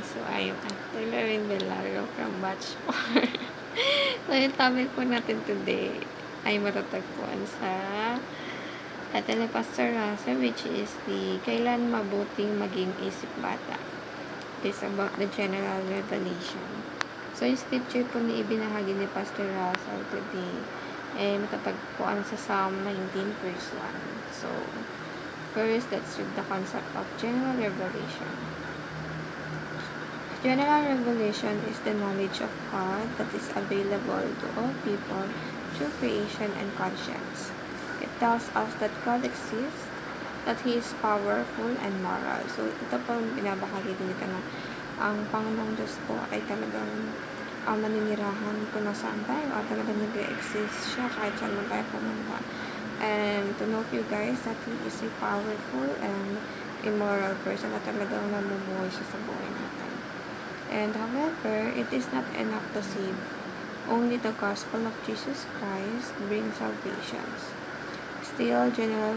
So, ayun. Taylor rin Belaro from batch 4. So, yung topic po natin today ay matatagpuan sa atin ni Pastor Russell, which is the kailan mabuting maging isip bata. It is about the general revelation. So, yung scripture po ni ibinahagi ni Pastor Russell today ay matatagpuan sa Psalm 19 verse 1. So, first, let's read the concept of general revelation. General revelation is the knowledge of God that is available to all people through creation and conscience. It tells us that God exists, that He is powerful and moral. So, ito po binabahagi dito na ang Panginoong Diyos po ay talagang naninirahan kung nasaan tayo at talagang nag-exist siya kahit saan man tayo pumunta. And to know you guys that He is a powerful and immoral person na talagang namumuhay siya sa buhay natin. And however, it is not enough to save. Only the gospel of Jesus Christ brings salvations. Still, general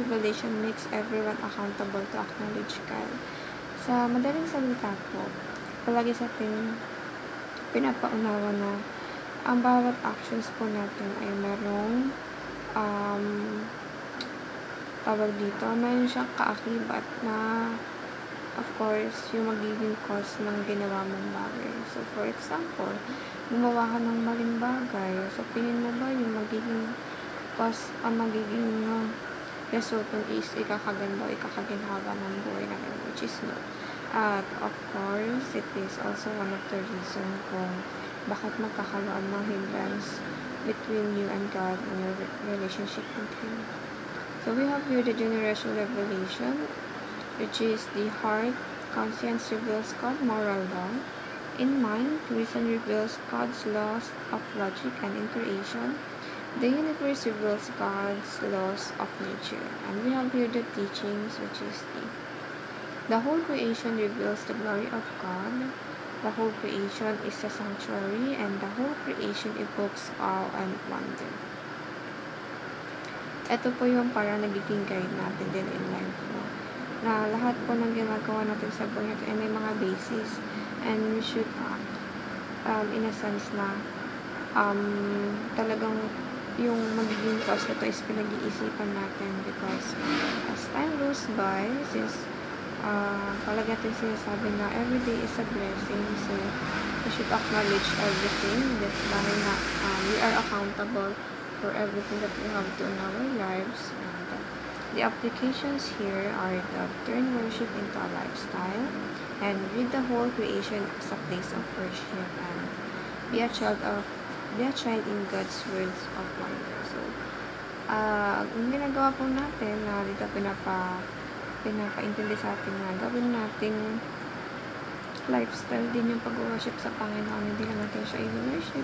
revelation makes everyone accountable to acknowledge God. Sa madaling salita po, palagi sa ating pinapaunawa na ang bawat actions po natin ay merong tawag dito, mayroon siyang kaakibat na of course, yung magiging cause ng ginawa mong bagay. So, for example, gumawa ka ng maling bagay. So, tingin mo ba yung magiging cause, ang magiging result is ikakaganda o ikakaginhawa ng buhay natin, which is no. At, of course, it is also one of the reason kung bakit magkakaroon ng hindrance between you and God and your relationship with Him. So, we have here the generational revelation, which is the heart. Conscience reveals God's moral law. In mind, reason reveals God's laws of logic and intuition. The universe reveals God's laws of nature. And we have here the teachings, which is the whole creation reveals the glory of God. The whole creation is a sanctuary, and the whole creation evokes awe and wonder. Ito po yung parang nagiging guide natin din in life, no? Na lahat po ng ginagawa natin sa buhay natin ay may mga basis, and we should act in a sense na talagang yung magiging cause nito is pinag-iisipan natin, because as time goes by, since palagi natin sinasabi na every day is a blessing, so we should acknowledge everything that dahil na we are accountable for everything that we have to in our lives. The applications here are to turn worship into a lifestyle, and read the whole creation as a place of worship, and be a child in God's words of wonder. So, ang ginagawa po natin na dito pinapaintindi sa atin na gawin nating lifestyle din yung pag-worship sa Panginoon. Hindi lang natin siya i-worship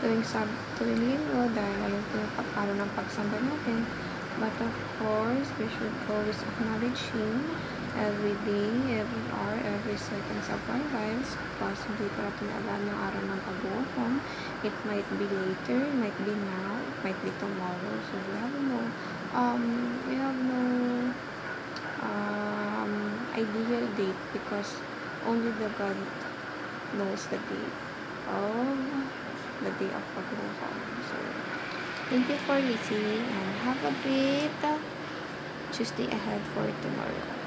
tuwing linggo dahil ayun pinapapalo ng pagsamba natin. But of course, we should always acknowledge Him every day, every hour, every seconds of our lives, because hindi pa natin alam yung araw ng pagbubuhay. It might be later, it might be now, it might be tomorrow. So we have no ideal date, because only the God knows the date of pagbubuhay. So, thank you for listening, and have a great Tuesday ahead for tomorrow.